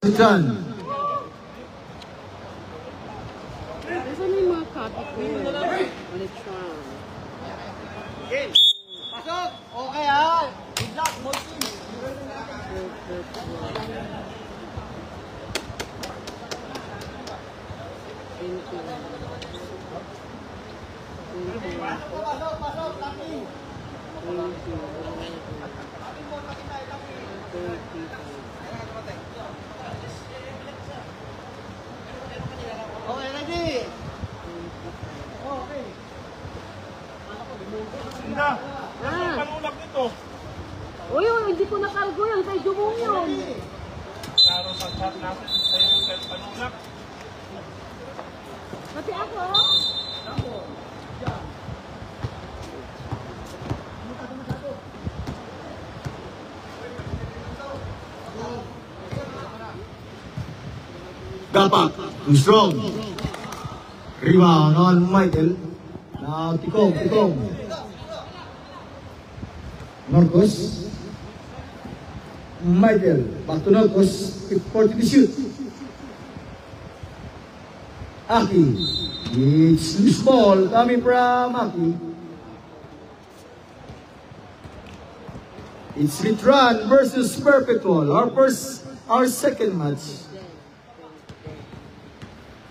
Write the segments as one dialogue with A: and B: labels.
A: Citran.
B: Nasaan yung mga copy ko? Electron.
C: Pasok! Okay ha! Good luck, Molson! Pasok! Laki! Okay, ready? Okay.
D: Hindi.
B: Ah.
D: Panulak nito.
B: Uy, hindi ko nakargo yan. Kay Jumong yun.
D: Klaro sa chat natin. Sa'yo yung kahit panulak.
B: Pati ako.
A: Gapak. Too strong. Rebound on Michael. Now Tikong. Norcos. Michael. Back to Norcos. 40 to shoot. Aki. It's loose ball coming from Aki. It's Citran versus Perpetual. Our second match.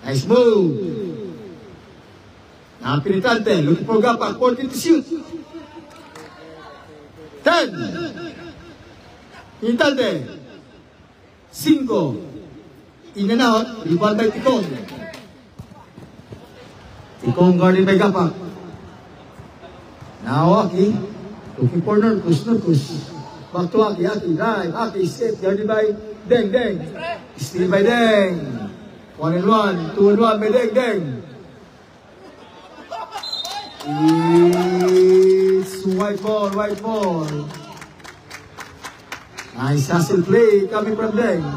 A: Nice move. Now Penitante, looking for Gapak, 40 to shoot. 10. Penitante. 5. In and out, rebound by Tikong. Tikong guarded by Gapak. Now Aki, looking for Norcos. Back to Aki, drive. Aki, set, guarded by Deng. Steal by Deng. 1-1, 2-1 by Deng. It's white ball. Nice hustle play coming from Deng.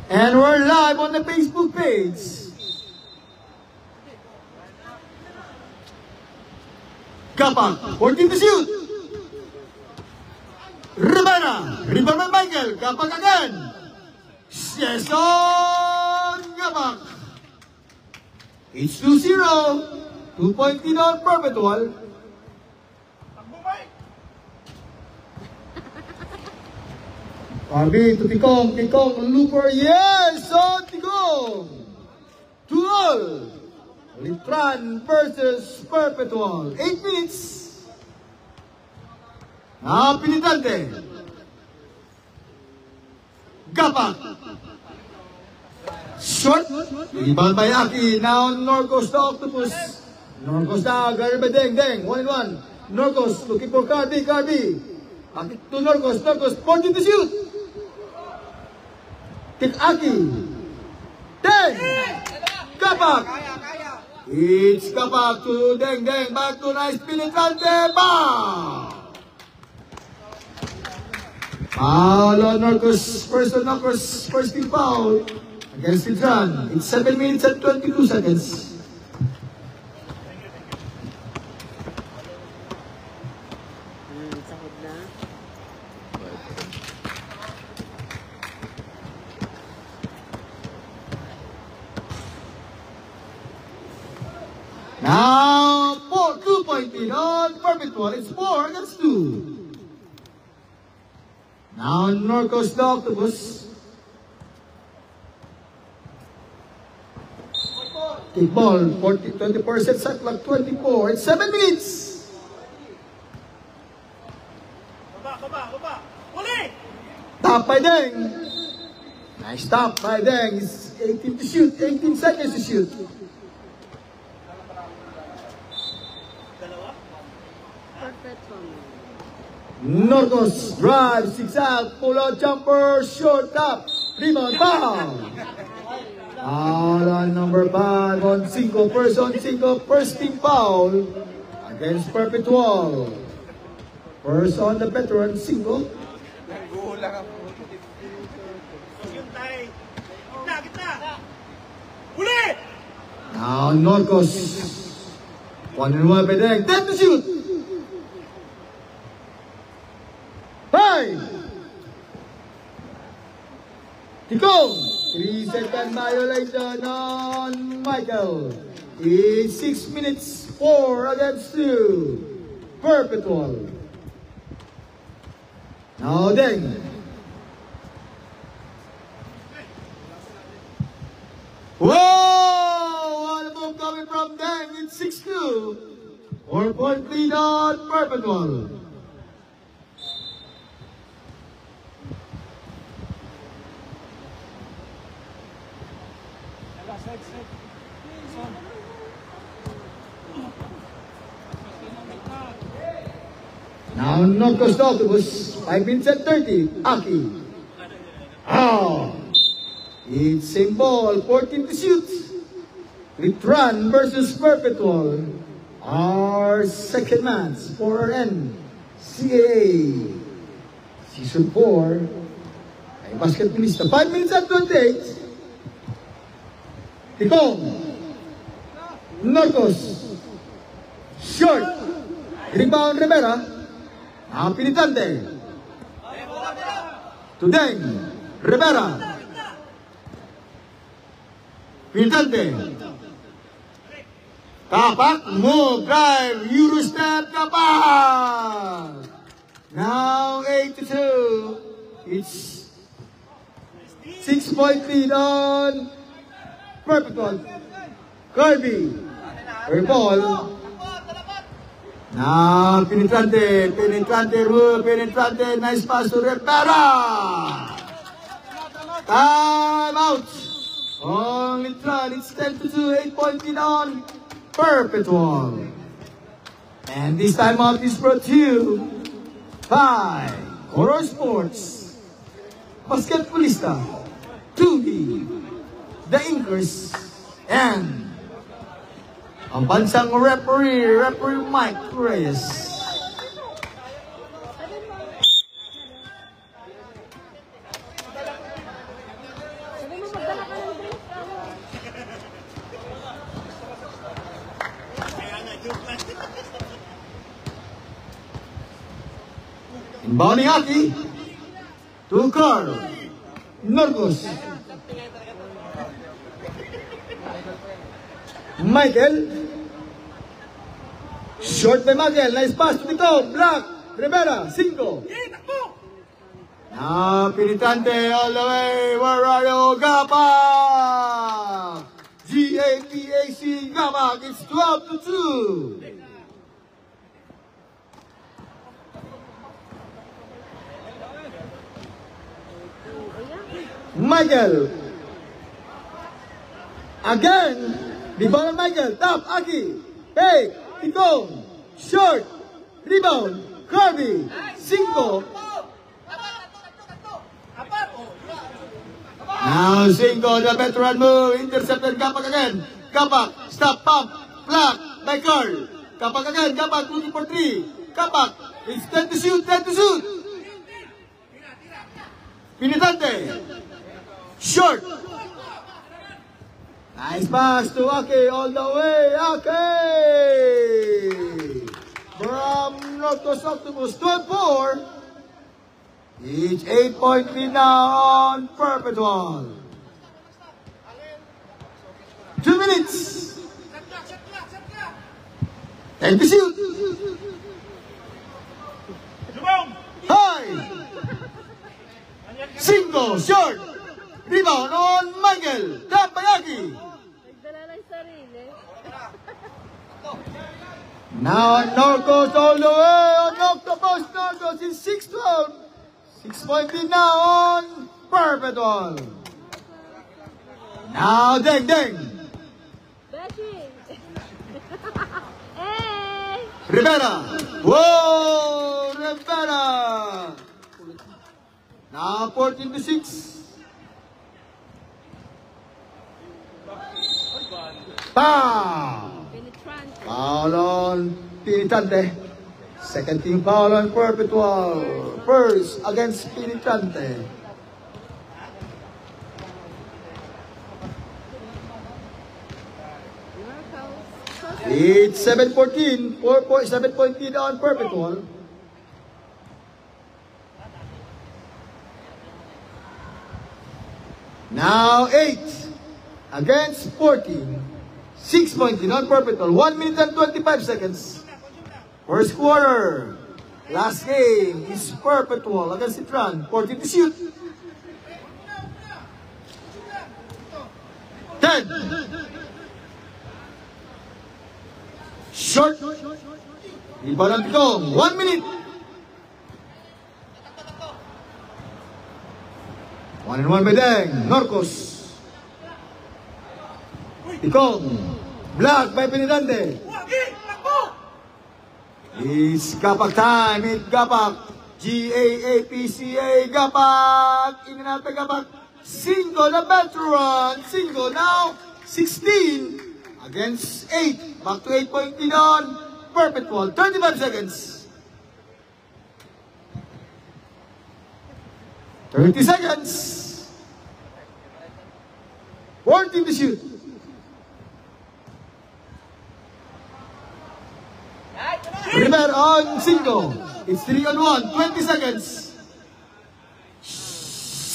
A: And we're live on the Facebook page. Gapak, 14 to shoot. Rebound by Michael. Gapak again. Yes on Gapak. It's 2-0. 2-point lead on Perpetual. Barbie to Tikong. Looper. Yes on Tikong. 2-all. Citran versus Perpetual. 8 minutes. Now Penitante. Gapak. Short. Rebound by Aki. Now Norcos to Octopus. Norcos now. Guarded by Deng. 1-1. Norcos looking for Cardi. Aki to Norcos. 40 to shoot. Take Aki. Deng. Gapak. It's Gapak to Deng. Back to nice Penitante. Bam! Foul on Norcos. First team foul against Citran. It's 7 minutes and 22 seconds. Now, 2-point lead on Perpetual. It's 4 against 2. Now, Norcos the Octopus. Take ball, 24 shot clock, 24. It's 7 minutes.
D: Baba. Uli!
A: Top by Deng. Nice stop by Deng. It's 18 to shoot, 18 seconds to shoot. Norcos drive, 6 out, pull out jumper, short top, rebound, foul. Out on number 5 on 5, first team foul against Perpetual. First on the veteran, 5. Now Norcos. 1-1 by Deng, 10 to shoot. 5. Tikong, 3-second violation on Michael. It's 6 minutes, 4 against 2. Perpetual. Now then. Whoa! What a move coming from Deng. It's 6-2. 4-point lead on Perpetual. Now Norcos Octopus, 5 minutes and 30. Aki. Oh. It's same ball, 14 to shoot. Litran versus Perpetual. Our second match for NCAA Season 4 ay basketballista. 5 minutes and 28. Tikong. Norcos. Short. Rebound Rivera. Pinitante. Tudeng. Rivera. Pinitante. Kapak. Move. Drive. Eurostep. Kapak. Now 8-2. It's 6-point lead on Perpetual. Kirby. Ball. Now, penetrante, nice pass to Rivera. Time out. Only try, it's 10-2, 8-point lead on Perpetual. And this time out is brought to you by Color Sports, Basketballista, 2D, The Inkers, and ang bansang referee Mike Reyes.
B: Sabi mo magdala ka ng drink.
A: Inbound ni Aki to Carl Norcos. Michael. Short by Michael. Nice pass to Tito. Black. Rivera. 5. Now, penetrante all the way. Where are you? Gapak. G-A-P-A-C. Gapak. It's 12-2. Michael. Again. Rebound Michael. Tap. Aki. Fake. Tikong. Short. Rebound. Kirby. 5. Now 5. The veteran move. Intercepted. Kapak again. Kapak. Stop. Pump. Block. By Carl. Kapak again. Kapak. Looking for 3. Kapak. It's 10 to shoot. 10 to shoot. Pinitante. Short. Nice pass to Aki all the way. Aki! From Norcos Octopus, 12-4. Each 8-point lead now on Perpetual. 2 minutes. And to shoot. High. 5. Short. Rebound on Michael. Tap by Aki.
B: Nagdala ng sarili.
A: Now Norcos all the way on Octopus. Norcos is 6-12. 6-point lead now on Perpetual. Now Deng.
B: Beshi. Hey!
A: Rivera. Whoa! Rivera. Now 14-6. Pow!
B: Penetrante.
A: Foul on Penetrante. Second team foul on Perpetual. First against Penetrante. It's 7-14. 7-point lead on Perpetual. Now 8 against 14. 6-point lead on Perpetual. 1 minute and 25 seconds. First quarter. Last game is Perpetual against Citran. 14 to shoot. 10. Short. Iba ng Tikong. 1 minute. 1-1 by Deng. Norcos. Tikong. Black by Penidante. It's Gapak time. It's Gapak. G-A-A-P-C-A. Gapak. Inanata Gapak. Single na veteran. Single now. 16 against 8. Back to 8-point lead on Perpetual. 35 seconds. 30 seconds. 14 to shoot. River on single. It's 3-on-1. 20 seconds.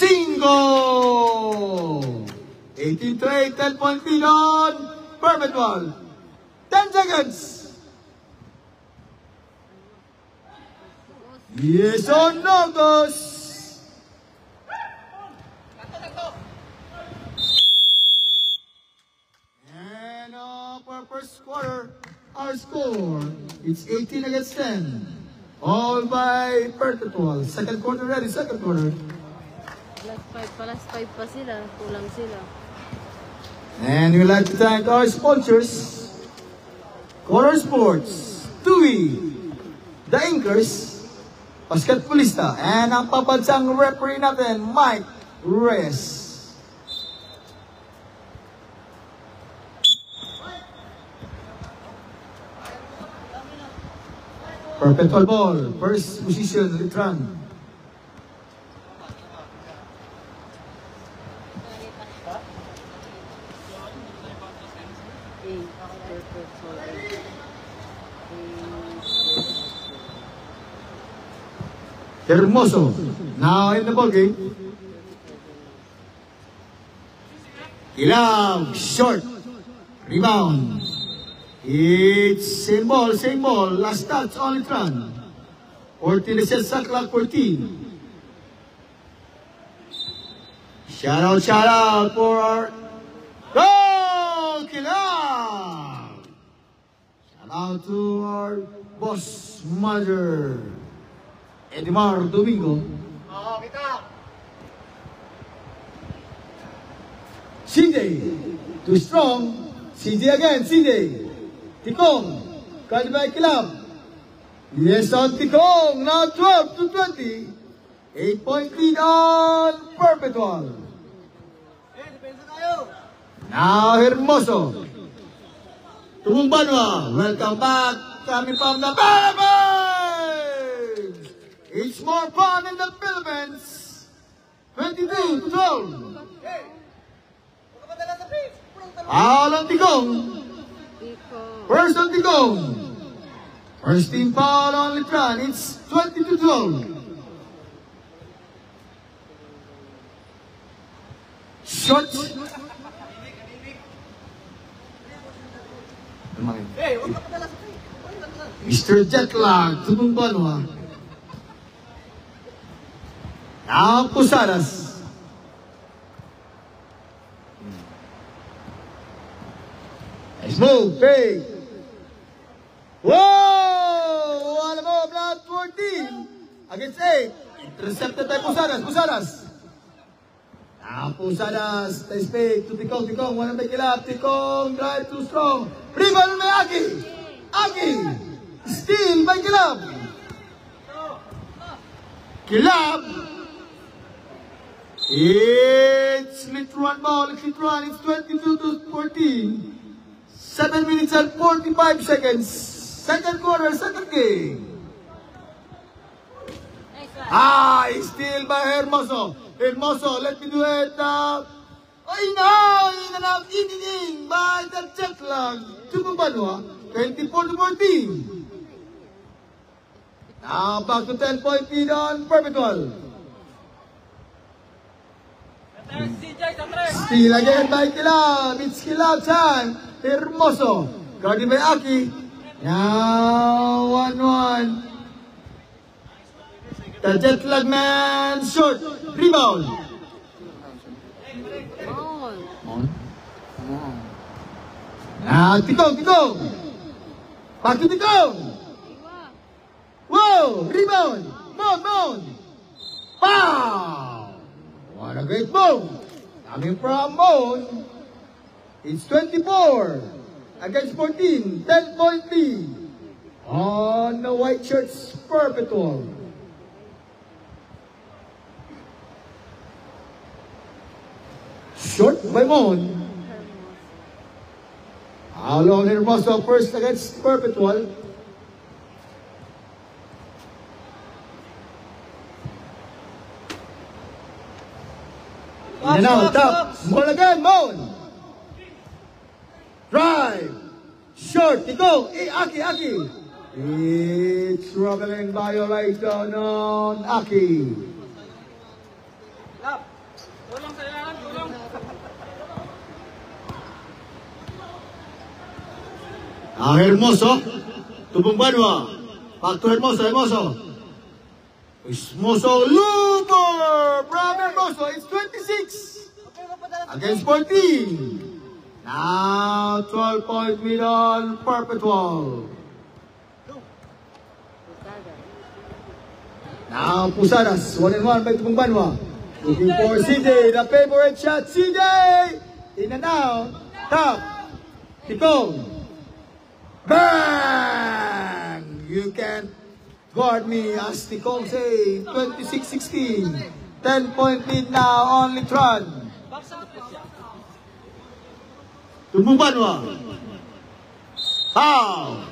A: Single. 18 to 8. 10-point lead on Perpetual. 10 seconds. Yes or no, goes. And for first quarter, our score, it's 18 against 10. All by Perpetual. Second quarter ready, second quarter.
B: Plus 5 pa sila. Kulang sila.
A: And we'd like to thank our sponsors, Color Sports, TUI, The Inkers, Basketballista, and ang pabansang referee natin, Mike Reyes. Perpetual ball, first position, Litran. Hermoso, now in the ball game. Ilab, short, rebound. It's same ball, last touch on Litran. 14 is set, shot clock 14. Shout out for our goal, Kilab. Shout out to our boss manager, Edmar Domingo. CJ, too strong. CJ again, CJ. Tikong, called by Kilab. Yes on Tikong, now 12 to 20. 8-point lead on Perpetual. Now Hermoso. Tubong Banwa, welcome back. Coming from the Philippines. It's more fun in the Philippines. 22 to 12. Foul on Tikong. First on Tikong. First team foul on Litran. It's 20 to 12. Shot. Mr. Jetlag, Tubong Banwa. Now Pusadas. Nice move, big. Whoa! What about blood 14 against 8? Intercepted by Pusadas. Now Pusadas, nice fake to Tikong, wanna make it up. Tikong, drive too strong. Rebound by Aki, steal by Kilab. It's Litran ball, it's 22 to 14. 7 minutes and 45 seconds. Second quarter, second game. Nice steal by Hermoso. Let me do it. In by the Jetlag. Tubong Banwa, 24 to 14. Now back to 10-point lead on Perpetual. Steal again by Kilab. It's Kilab time. Hermoso. Guarded by Aki. Now 1-1. The jet lag man short. Rebound. On. Now Tikong. Back to Tikong. Whoa! Rebound. Mount. Pow! What a great move. Coming from Moon. It's 24 against 14. 10-point lead on the white shirts Perpetual. Short by Moon. Alon Hermoso first against Perpetual. In and out, top. Ball again, Moon. Drive. Short, go. Aki. It's struggling violation on Aki. Hermoso. Tubong Banwa. Back to Hermoso. Hermoso Looper from Hermoso. It's 26 against 14. Now 12-point lead on Perpetual. Now Pusadas. 1-1 by Tubong Banwa. Looking for CJ. The favorite shot. CJ. In and out. Top. Tikong. Bang! You can't guard me, as Tikong say. 26-16. 10-point lead now on Litron. Tubong Banwa. Foul.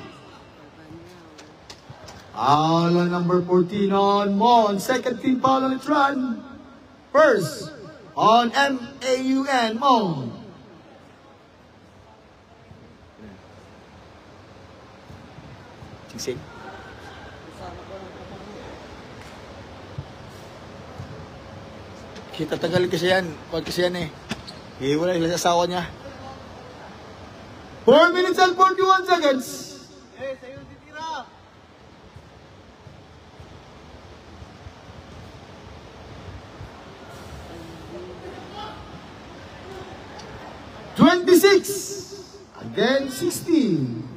A: Foul on number 14 on Mon. Second team foul on Litron. First on MAUN Mon. Sing. Kita tagal kasi yan. Pag kasi yan eh. Hiwala sila sa asawa niya. 4 minutes and 41 seconds.
C: Sa'yo titira.
A: 26 against 16.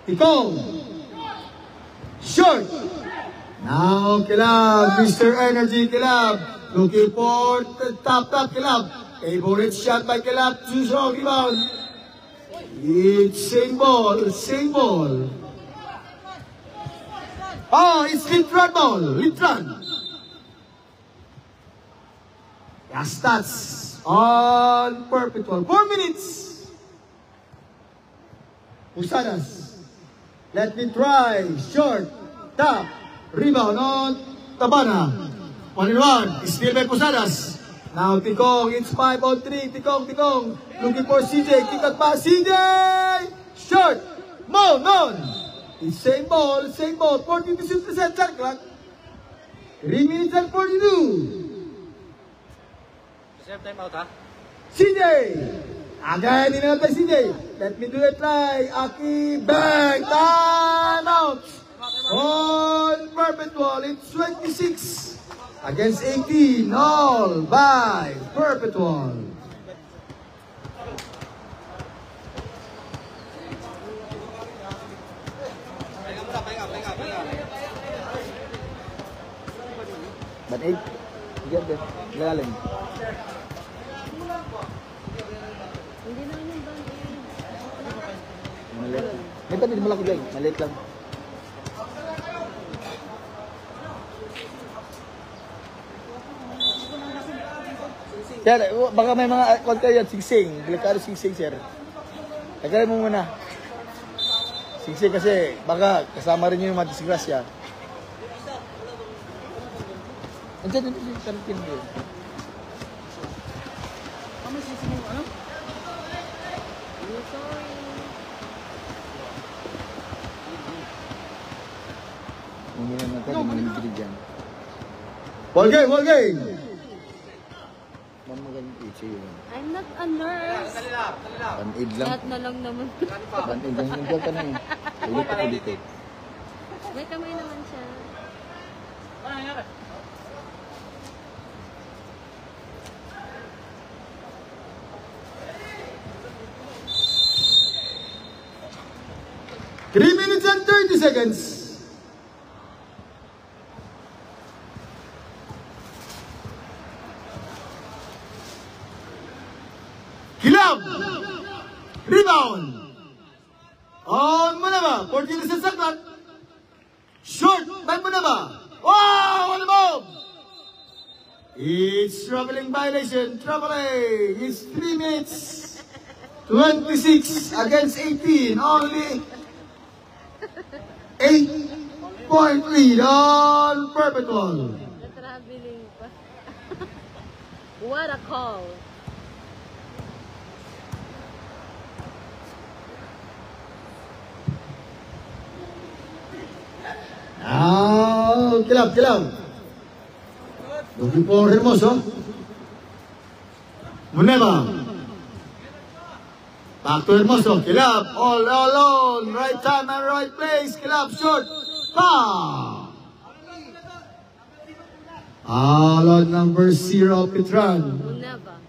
A: Tikong. Short. Now Kilab, Mr. Energy Kilab. Looking for the top Kilab. Favorite shot by Kilab. Too strong rebound. It's same ball. Oh, it's Litron ball. Litron. Yes, that's on Perpetual. 4 minutes. Pusadas. Let me try. Short. Top. Rebound on Tabana. 1-1. Still by Pusadas. Now Tikong. It's 5-on-3. Tikong. Looking for CJ. Kick out pass. CJ. Short. No. It's same ball. 42% shot clock. 3 minutes and 42.
C: Same time out, ha?
A: CJ! Again, in by CJ. Let me do a try. Aki, bang! Time out! On Perpetual, it's 26 against 18. All by Perpetual. But 8. Get there. Lalim.
B: Hindi na yun ba?
A: Maliit. May tabi malaki dyan. Maliit lang. Sir, baka may mga konti yan. Singsing. Delikado singsing, sir. Tagalin mo muna. Singsing kasi baka kasama rin yung mga disgrasya. Andiyan yung tarapin mo yun.
C: Kami sisingin mo, ano?
A: Hindi naman tayo, hindi dyan. Ball game!
E: Mamagang itchy yun.
B: I'm not a nurse.
E: Pan-aid lang.
B: Lahat na lang naman.
E: Pan-aid lang. Nandiyan ka na eh. Ulit pa ulit eh.
B: May kamay naman siya.
A: Three minutes and 30 seconds. Kilab! Rebound! On mo na ba? 14 sa saklat. Short! Back mo na ba? Wow! What a move! It's traveling violation. Traveling! It's 3 minutes. 26 against 18. Only 8-point lead on Perpetual.
B: Na-traveling pa. What a call.
A: Now, Kilab. Looking for Hermoso. Muneva. Back to Hermoso. Kilab. All alone. Right time and right place. Kilab short. Foul. All on number 0, Petran.
B: Muneva.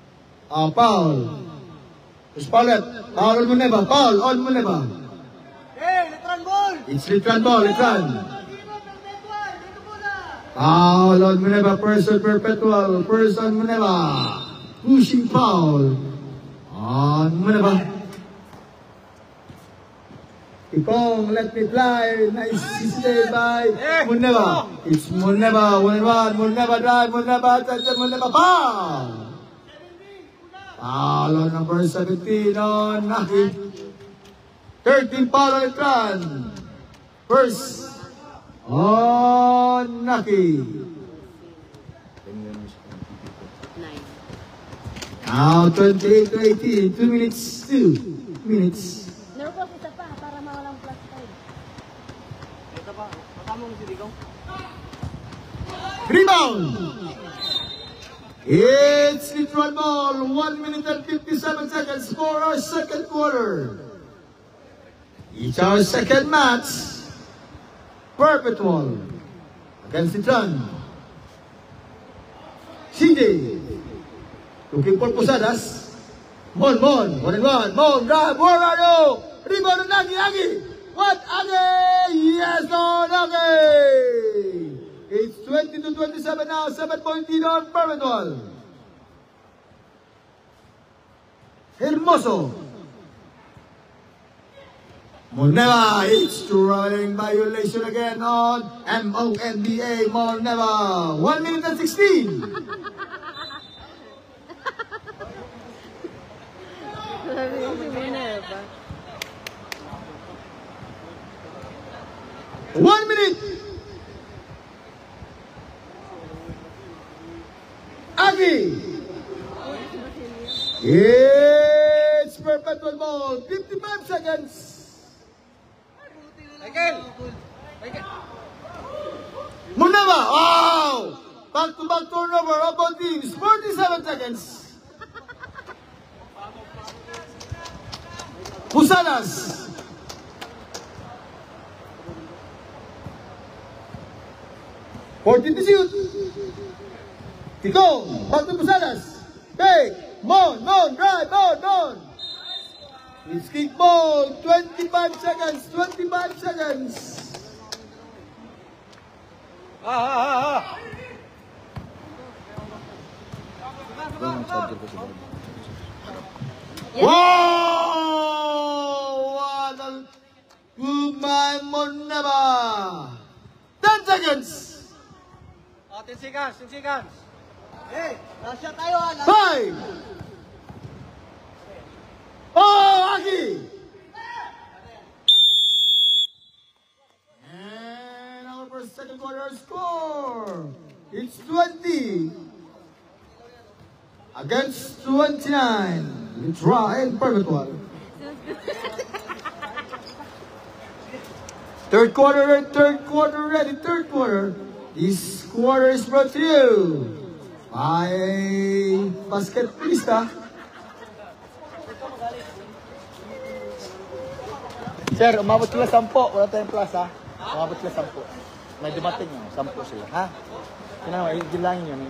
A: Foul. Spallet. Foul on Muneva. Foul on Muneva.
C: Hey, letran ball!
A: It's Litran ball. Litran. Foul on Muneva. Person Perpetual. Person Muneva. Pushing foul on Muneva. Ipong, let me fly. Nice stay by Muneva. It's Muneva. Muneva drive. Muneva touch. Muneva foul. Foul on number 17 on Naki. 13 foul on Litran. First on Naki.
B: Nice.
A: Now 28 to 18. 2 minutes. 2 minutes.
B: Narupos isa pa para mawalang plus 5.
C: Ito pa, kasama mo si Digong.
A: Rebound. It's neutral ball. 1 minute and 57 seconds for our second quarter. It's our second match. Perpetual against Litran. CJ looking for Posadas. Mon. 1 and 1. Mon drive. Where are you? Rebound on Nagi. What? Agi? Yes, no, Nagi. It's 20 to 27 now. 7-point lead on Perpetual. Hermoso. Moneva. It's traveling violation again on MONBA. Moneva. 1 minute and 16.
B: Sabi ko si Muneva.
A: 1 minute. Agi. It's Perpetual ball. 55 seconds.
C: Michael!
A: Muneva. Wow. Back-to-back turnover of both teams. 47 seconds. Posadas. Fourteen to shoot. Tico. Back to Posadas. Big. Mon. Drive. Mon. It's kick ball. 25 seconds. 25 seconds.
B: Yes.
A: Wow! What a Umay Moneva. 10 seconds.
C: 10 seconds. Hey, last shot tayo ha.
A: 5. Oh, Aki. And our first second quarter score. It's 20 against 29. Litra and Perpetual. Third quarter ready. Third quarter. This quarter is brought to you May basketballista.
E: Sir, umabot sila 10. Wala tayong plus, ha? Umabot sila 10. May dumating yun. 10 sila, ha? Gilangin yun.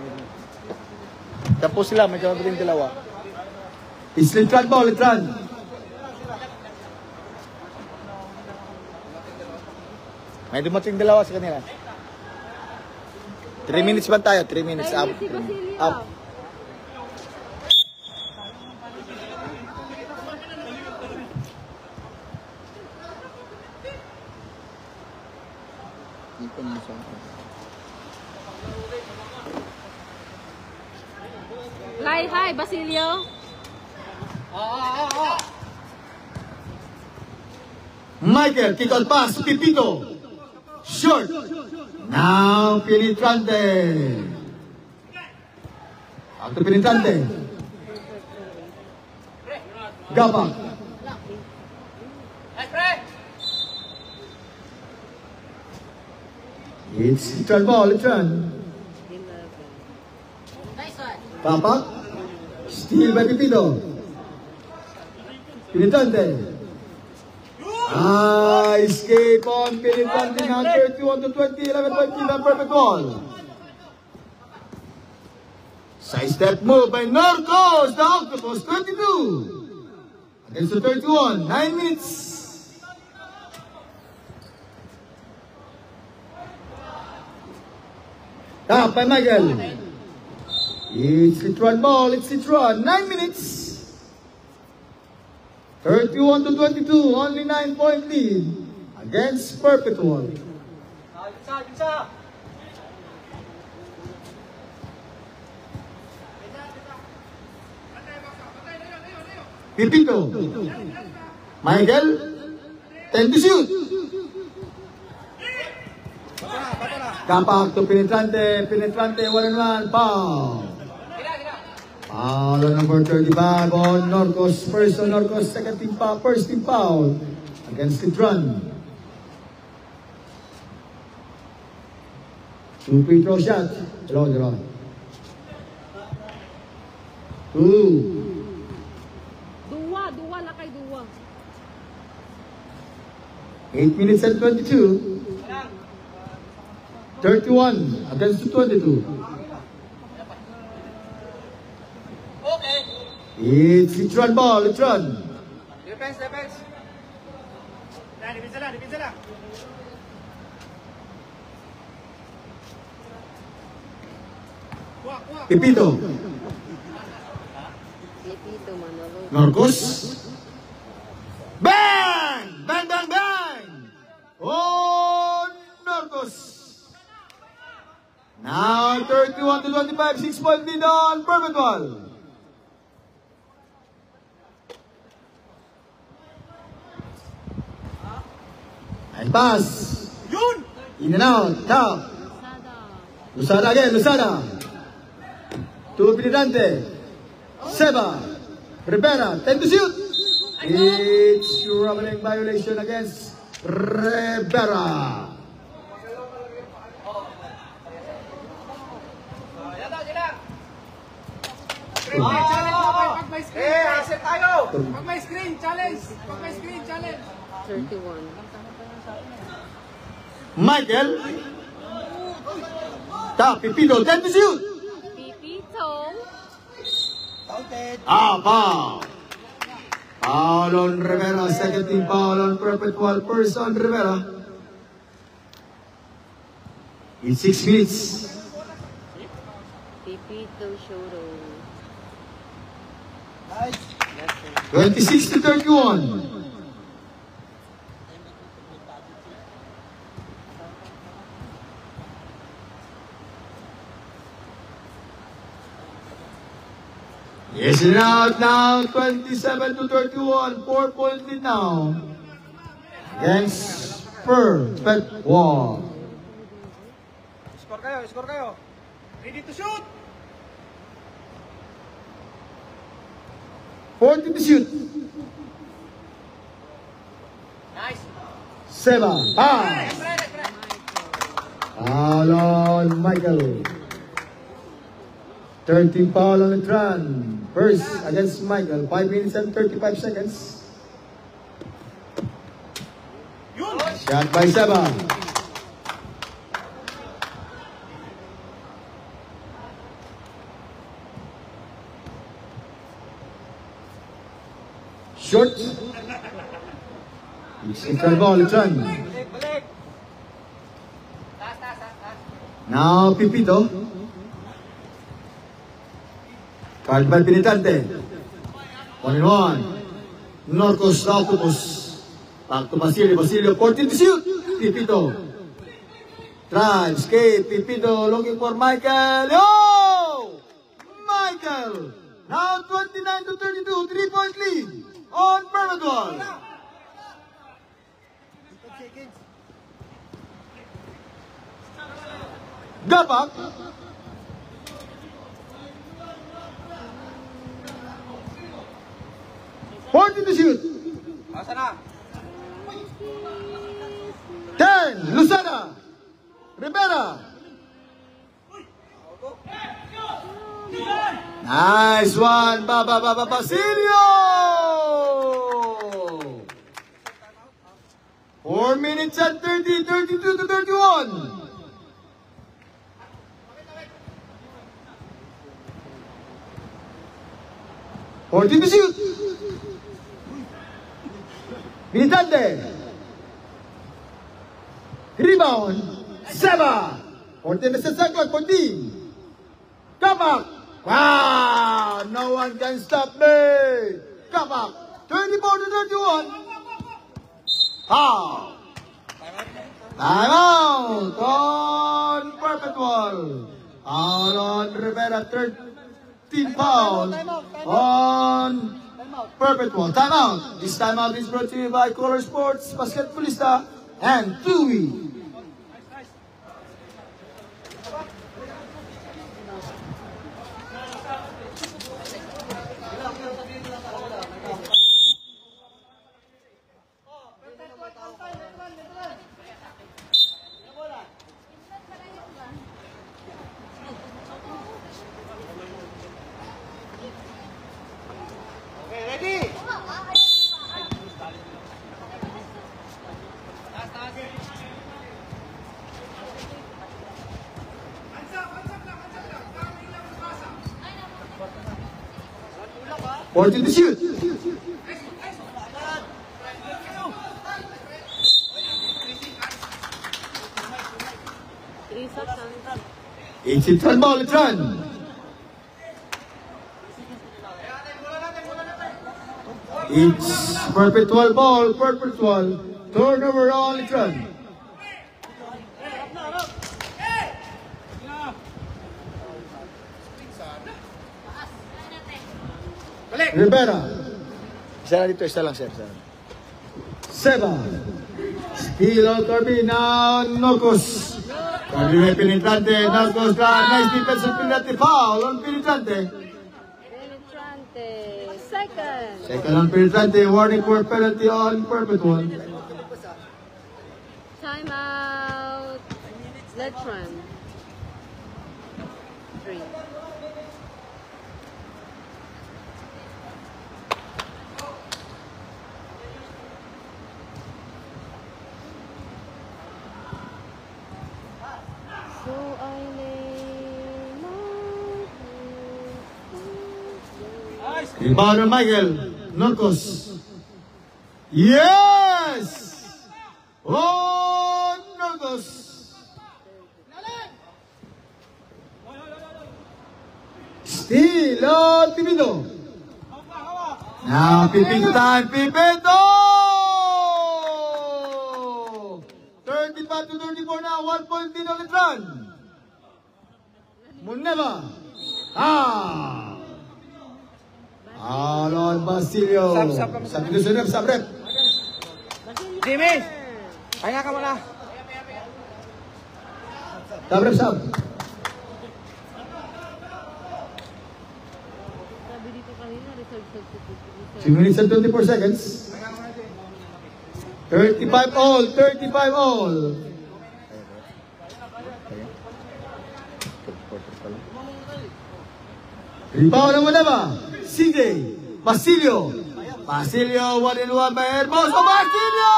E: 10 sila, may dumating 2.
A: It's Litran ball, Litran.
E: May dumating 2 sa kanila. 3 minutes ba tayo? 3 minutes up.
B: Si Basilio.
E: Up. Ito mo sa akin.
B: Hi, Basilio.
A: Michael, kick out pass, Pipito. Short. Now, penetrante. Auto penetrante. Gabak. It's Litran ball, Litran. Gabak. Steal by Pipito. Penetrante. Escape on Penetrante now 31 to 20, 11 point lead on perfect ball. Side step move by Norcos, the Octopus, 22 against the 31, 9 minutes. Tap by Michael. It's Litran ball, it's Litran, 9 minutes. 31 to 22, only 9 point lead against Perpetual. Pipito. Michael. 10 to shoot. Kapak to Penetrante. Penetrante, 1-1, foul. Foul on number 35 on Norcos. First on Norcos, second team foul, first team foul against Litran. 2 free throw shots. Draw. 2.
B: Dua lakay dua.
A: 8 minutes and 22. 31 against 22. It's Litran ball, Litran.
C: Defense. Defense lang.
A: Pipito.
B: Pipito, Manolo.
A: Norcos. Bang! Bang! Oh, Norcos. Now 31 to 25, 6 point lead on Perpetual. And pass. In and out. Top. Lusada again. To Penetrante. Seba. Rivera. 10 to shoot. It's rubbing violation against Rivera.
C: Pag may screen, asset tayo. Pag may screen, challenge.
B: 31.
A: Michael. Top. Pipito. 10 to shoot.
B: Pipito.
A: Foul. Foul on Rivera. Second team foul on Perpetual. First on Rivera. In 6 minutes.
B: Pipito Shoro.
A: 26 to 31. Yes, and out now, 27 to 31, 4 point lead now against Perpetual.
C: Score kayo. Ready to shoot.
A: 40 to shoot.
C: Nice.
A: Seba, pass. Foul on Michael. 13 foul on Letran. First against Michael. 5 minutes and 35 seconds. Shot by Seba. Short. Central ball, Letran. Now Pipito. Card by Penetrante. 1-1. Norcos na Octopus. Back to Basilio. Basilio, 14 to shoot. Pipito. Drive, skate. Pipito looking for Michael. Oh! Michael. Now 29 to 32. 3-point lead on Permadol. Gapak. Forty to shoot. 10. Lucena. Rivera. Nice one. Basilio. 4 minutes and 30. 32 to 31. Forty to shoot. Militante. Rebound. Seba. 14 na sa second. 14. Kapak. Wow! No one can stop me. Kapak. 24 to 31. Foul. Time out on Perpetual. Out on Rivera. 13 foul on Perpetual. Timeout. This timeout is brought to you by Color Sports, Basketballista, and TUI. Forty to shoot. 18 ball, let's run. It's Perpetual ball, Perpetual. Turnover on, let's run. Rivera.
E: Isa lang dito, isa lang, sir.
A: Seba. Steal out Corby. Now Norcos. Corby may Penetrante. Norcos na. Nice defense on Penetrante. Foul on Penetrante.
B: Penetrante. Second.
A: Second on Penetrante. Warning for penalty on Perpetual.
B: Time out. Letran. 3.
A: Rebound on Michael. Norcos. Yes! Oh, Norcos. Steal on Pipito. Now Pipito time. Pipito! 35 to 34 now. 1 point in on the run. Muneva. Alon Basilio. Sab dito sa rep, sab rep.
C: Jimmy! Kaya ka muna.
A: Sab rep, sab.
B: Sabi dito kanina, reserve.
A: 2 minutes and 24 seconds. 35 all, 35 all. Rebound naman na ba? CJ Basilio. Basilio, 1-1 by Hermoso Basilio!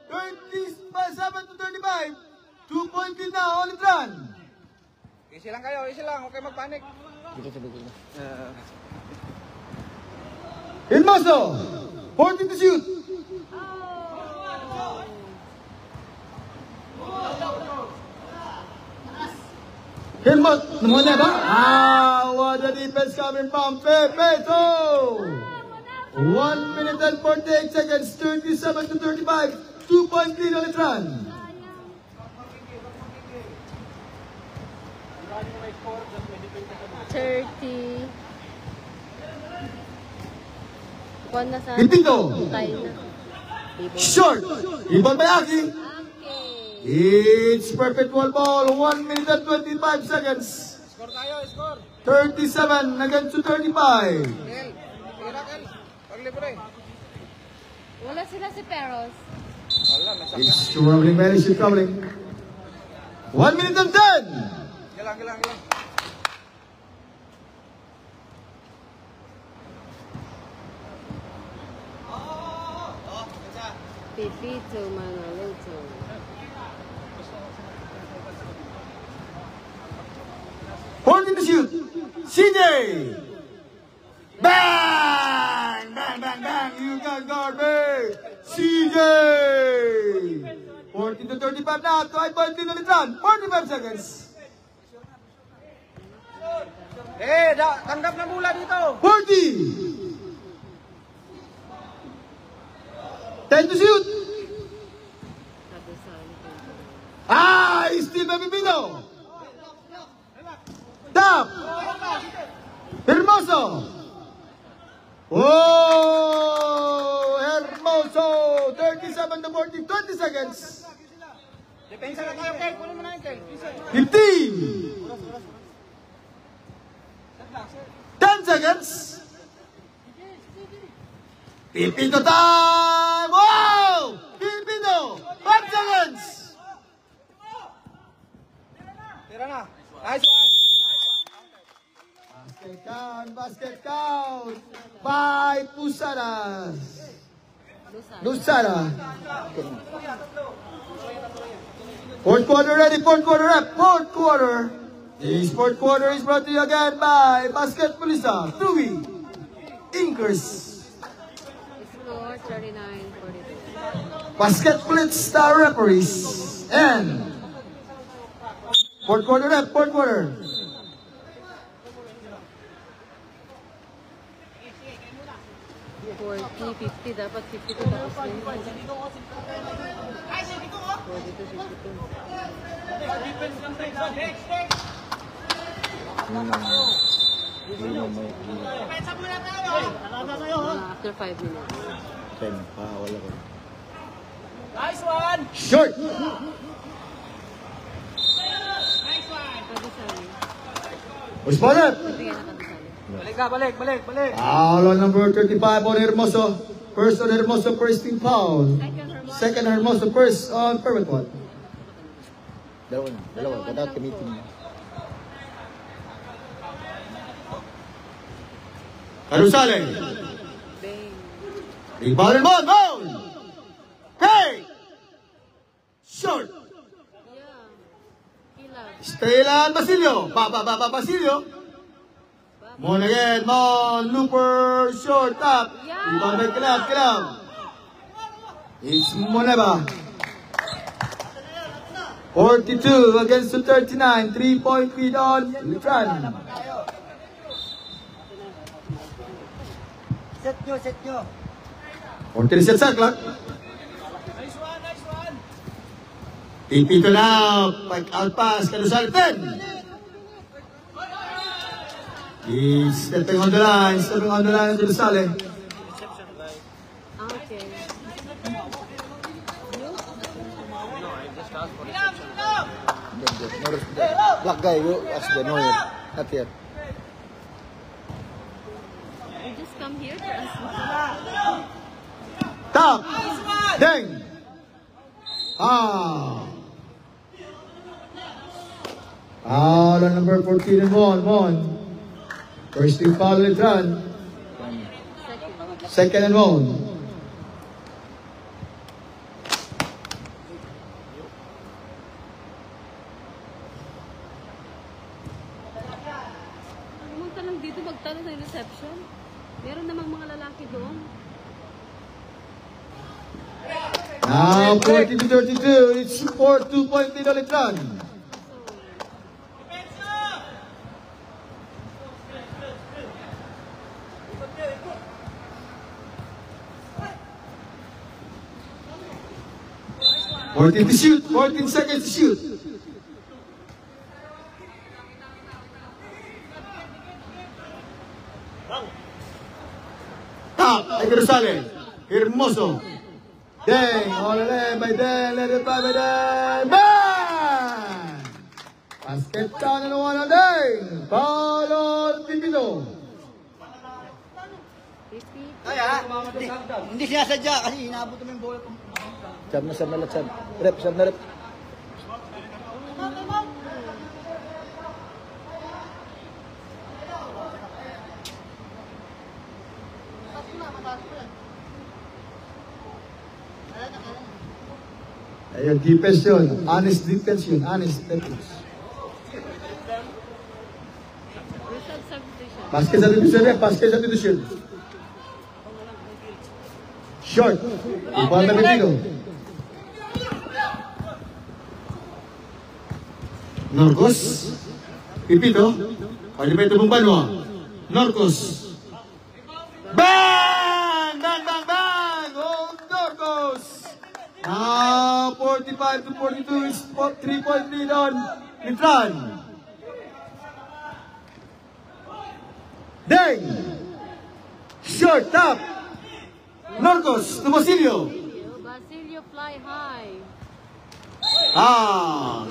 A: 37 to 35. 2-point lead na, all it run.
C: Easy lang kayo, easy lang. Huwag kayo magpanik.
A: Hermoso, 40 to shoot. Hermoso, naman na ba? What a defense coming from Pepeto! 1 minute and 48 seconds, 37 to 35. 2-point lead on it run.
B: Kuwan na sa...
A: Ipito.
B: Tayo na.
A: Short. Rebound by Aki.
B: Okay.
A: It's perfect wall ball. 1 minute and 25 seconds.
C: Score tayo, score.
A: 37 against to 35.
C: Kel, tira Kel. Paglibre.
B: Wala sila si Peros.
C: Wala, nasakyan.
A: It's troubling, man. It's troubling. 1 minute and 10.
C: Gilang.
B: Pipito Manolito.
A: Holding the shoot. CJ. Bang! You got garbage. CJ. 14 to 35 now. 5-point lead on the run. 45 seconds.
C: Tanggap na mula dito.
A: 40. 10 to shoot. Still Pepito. Tap. Hermoso. Oh, Hermoso. 37 to 40. 20 seconds.
C: Depensa na tayo, Kel. Kunin mo na yun, Kel.
A: 15. 10 seconds. Pipito time! Wow! Pipito! 5 seconds!
C: Tira na. Nice one.
A: Basket count by Pusaras. Lusara. Fourth quarter ready, fourth quarter up, fourth quarter. This fourth quarter is brought to you again by Basketballista, Tui, Inkers.
B: Score 39-42.
A: Basketballista referees and fourth quarter up, fourth quarter.
B: 40-50, dapat 52 tapos 20. 42-52. After 5 minutes.
E: Wala ko.
C: Nice one.
A: Short.
B: Kadisali.
A: Responded.
B: Bigyan na kadisali.
C: Balik.
A: Foul on number 35 on Hermoso. First on Hermoso, first team foul. Second Hermoso, first on perfect one.
E: Dalawa. Without committing.
A: Carusale.
B: Bang.
A: Rebound and ball. Goal. Hey. Short.
B: Yeah. Kilag.
A: Stay lang Basilio. Basilio. Mon again. Mon. Looper. Short. Top. Rebound by Kilab. It's Moneba. 42 against the 39. 3-point lead on Litran.
C: Set nyo.
A: 40 set sa clock.
C: Nice one.
A: Pipito na. Pike out pass. Carusale 10. He's stepping on the line. Carusale.
B: Okay.
E: Black guy, you ask the no yet. Not yet.
B: You just come here to us.
A: Top. Deng. Foul on number 14 and Mon. First team foul ulit run. Second and 1.
B: Pumunta lang dito magtanong ng reception. Meron namang mga lalaki doon.
A: Now 40-32. It's 2-point lead ulit run. To shoot, 14 seconds to shoot. Top, ay Rosales. Hermoso. Deng, all in by Deng, let it by Deng. Bang! Basket down and one on Deng. Foul on Pipino.
E: Hindi sinasadya kasi inaabot namin yung bola. Sab na lang, sab. Rep, sab na rep.
A: Ayun, defense yun. Honest defense yun. Honest defense. Basket substitution rep. Basket substitution. Short. Ibang na Pipino. Norcos. Pipito. Palimeto Bumbanwa. Norcos. Bang! Bang, bang, bang! Oh, Norcos! Now, 45-42 is 3-point lead on Litran. Deng! Short top! Norcos to Basilio.
B: Basilio fly high.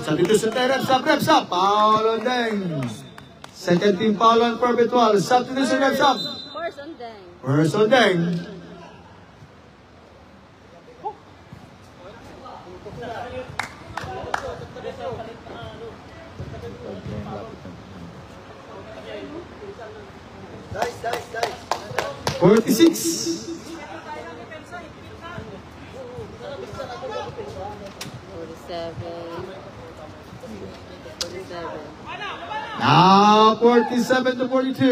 A: Substitution tayo, reps up. Foul on Deng. Second team foul on Perpetual. Substitution, reps up.
B: First on Deng.
A: First on Deng.
E: Dice.
A: 46.
B: 47.
A: Now 47-42.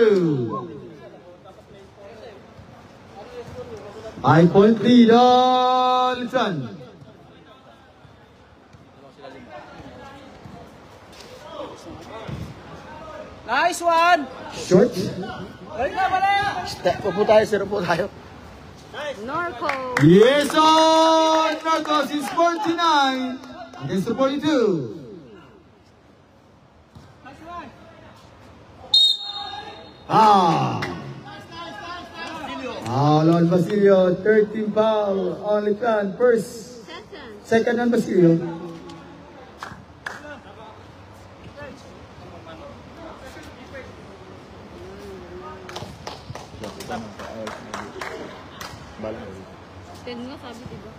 A: 5-point lead on Litran.
C: Nice one!
A: Short.
E: Step, upo tayo, sir, upo tayo.
B: Norco.
A: Yes, on Norcos is 49 against the 42. Foul on Basilio, 13 foul on Litran. First, second on Basilio.
B: Ten nga sabi, diba?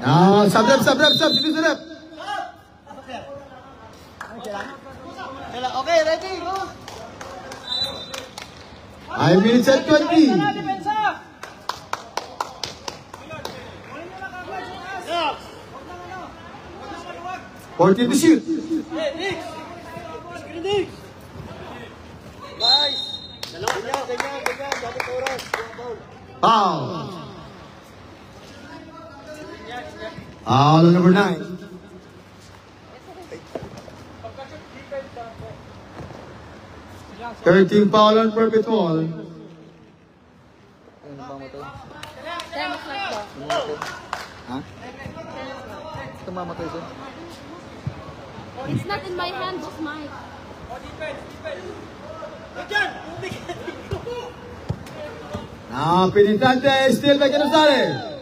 A: Now, sub, dito sa rep.
E: Okay, ready, go!
A: 5 minutes and 20. Fourteen to shoot.
E: Nice! Ganyan. Dapat oras.
A: Foul. Foul on number 9. Thirteen foul on Perpetual.
E: Ano ba mo to?
B: 10 o'clock ba?
E: Ha? Ito mamatay siya.
B: It's not in my hand, boss Mike.
A: Now, Penitente still by Canostale.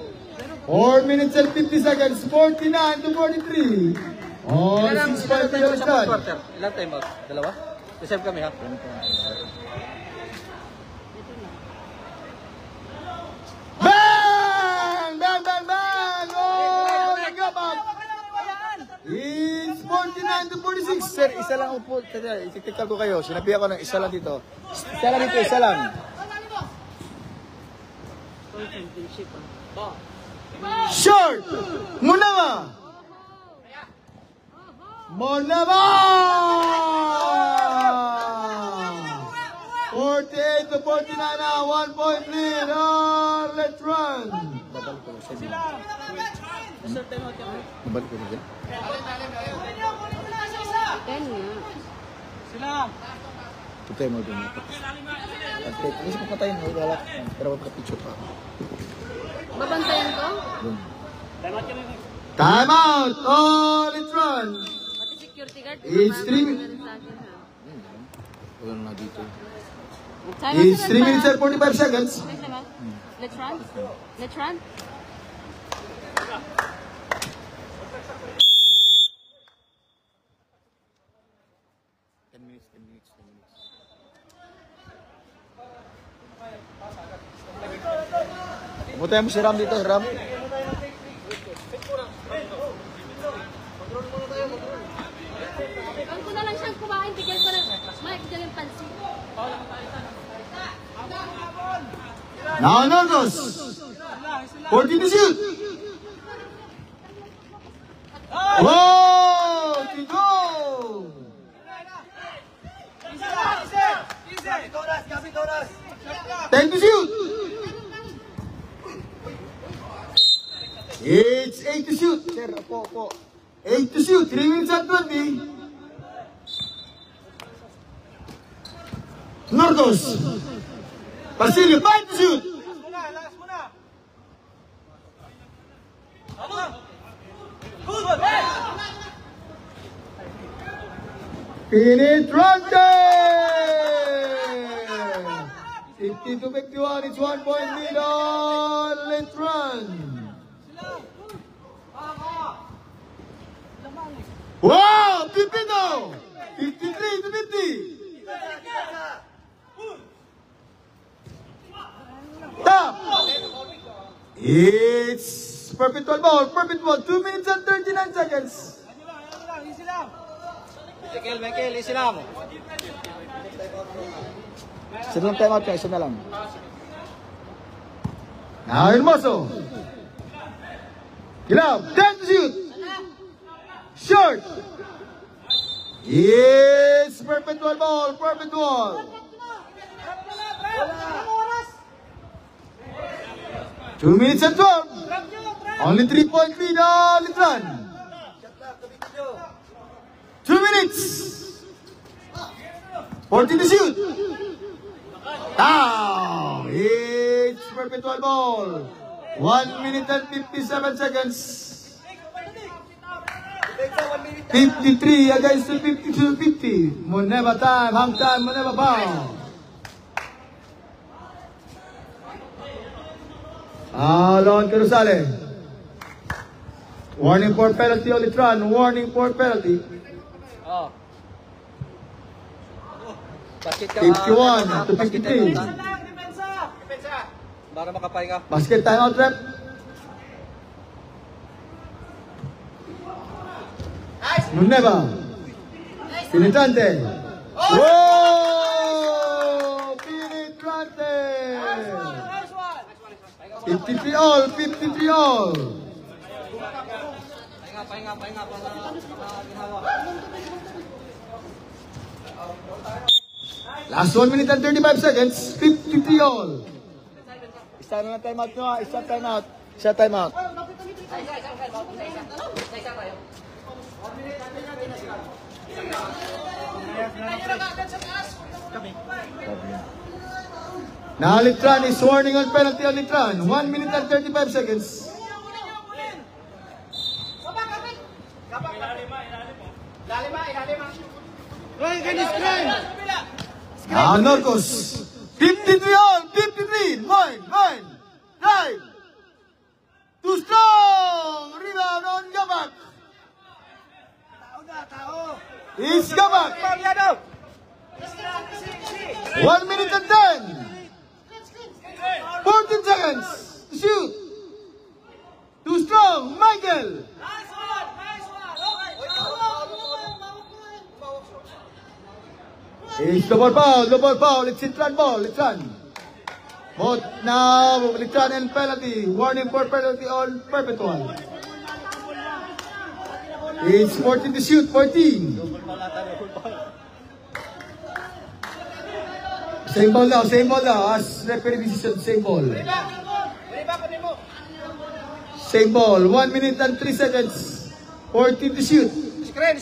A: 4 minutes and 50 seconds, 49-43. On 6-5 minutes done.
C: Ilan time out? Dalawa? Reserve kami ha?
A: Bang! Bang! Oh, nag-up! It's 49 to 46.
E: Sir, isa lang upo. Ititikal ko kayo. Sinabi ako ng isa lang dito. Isa lang dito, isa lang.
B: Championship
A: Short! Munama! Munama! 48 to 49 now, 1 point lead. Let's run!
E: Babalik ko na sa inyo. Babalik ko na dyan.
B: 10 nga.
E: Putay mo dun. Kasi kung patayin mo, wala. Pero magka-picture pa.
B: Babantayan ko?
E: Dun.
A: Time out! Let's run!
B: Pati security guard.
A: It's three-
B: meron sa akin, ha?
E: Wala na dito.
A: It's 3 minutes and 45 seconds.
B: Let's run. Let's run.
E: Putay mo si Ram dito, Ram.
B: Huwag ko na lang siyang kumain. Bigyan ko na. Mike, dyan yung pansin.
A: Now Norcos. 14 to shoot. Whoa! To go! 10 to shoot. It's 8 to shoot.
E: Sir, opo.
A: 8 to shoot. 3 minutes and 20. Norcos. Basilio, 5 to shoot. Penetrante! 50 to 51, it's 1 point lead on. Let's run. Wow! Pipino! 53 to 50. Top! It's perpetual ball. Perpetual. 2 minutes and 39 seconds.
C: Michael, easy lang.
E: Isa lang time out ka, isa na lang.
A: Now Hermoso. Kilab. 10 to shoot. Short. It's perpetual ball. Perpetual. 2 minutes and 12. Only 3 point lead on the run. 2 minutes. 40 to shoot. Down. It's perpetual ball. 1 minute and 57 seconds. 53 against the 52-50. Muneva time. Hang time. Muneva foul. Alon Carusale. Warning for penalty on the run. Warning for penalty. 51 to 53.
C: Para makapahinga.
A: Basket timeout rep. Nuneva. Penetrante. Whoa! Penetrante. 53 all. 53 all.
C: Pahinga.
A: Last 1 minute and 35 seconds. 53 all.
E: Isa na time out nyo ha, isa time out. Isa time out.
A: Now Litran is warning on penalty on Litran. 1 minute and 35 seconds. Now Norcos. 53 all. 53. Mine. Drive. Too strong. Rebound on Gabak. It's Gabak. 1 minute and 10. 14 seconds. Shoot. Too strong. Michael. It's the ball foul. It's Litran ball, Litran. Both now, Litran and penalty. Warning for penalty on Perpetual. It's 14 to shoot, 14. Same ball now. As referee decision, same ball. Same ball, 1 minute and 3 seconds. 14 to shoot.
C: Screen.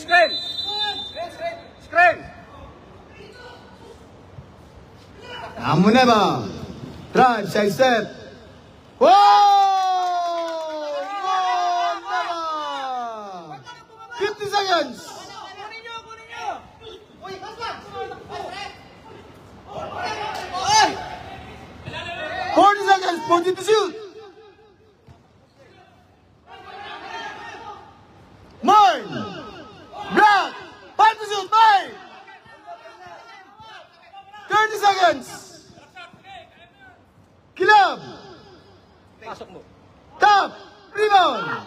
A: Amuneba. Drive, side step. Whoa! Never! 50 seconds. 40 seconds, 14 to shoot. Mine. Black. 5 to shoot, mine. 30 seconds. Kilab.
C: Pasok mo.
A: Top. Rebound.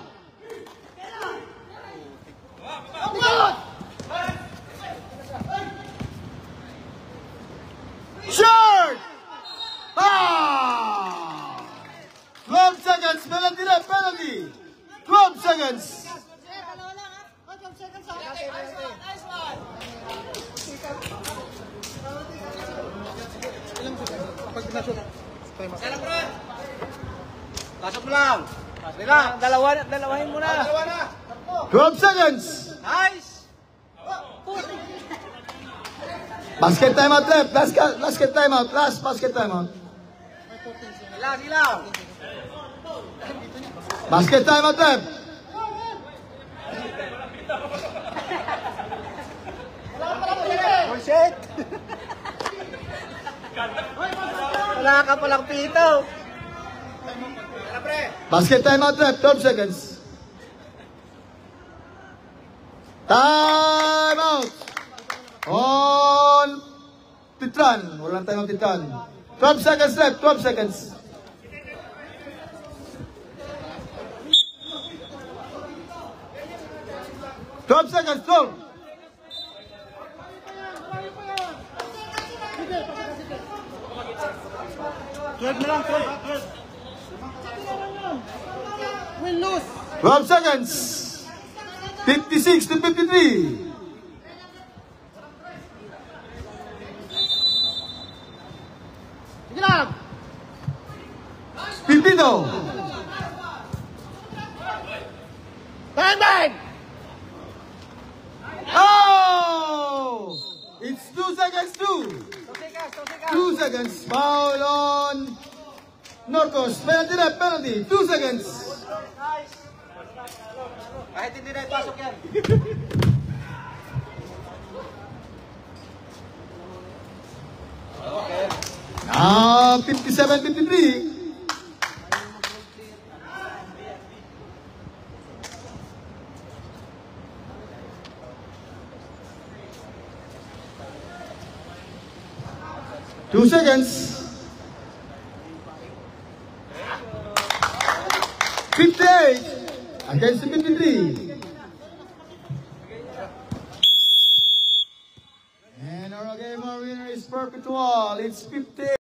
A: Short. 12 seconds. Penalty. 12 seconds.
C: Pasok mo lang. Dalawahin mo na.
A: 12 seconds.
C: Nice.
A: Basket timeout left. Basket timeout. Last basket timeout.
C: Silang.
A: Basket timeout left.
C: Bullshit. Wala ka palang pito.
A: Basket timeout left. 12 seconds. Timeout. On Titran. Walang timeout Titran. 12 seconds left. 12 seconds. Seconds, 12.
C: Win-lose.
A: 12 seconds. 56 to 53.
C: Sige lang.
A: 52.
C: Time!
A: Oh! It's 2 seconds too. 2 seconds. Foul on Norcos. Penalty. 2 seconds.
C: Kahit hindi na ipasok yan.
A: Now 57-53. Two seconds. 58 against 53. And our game, our winner is Perpetual. It's 50.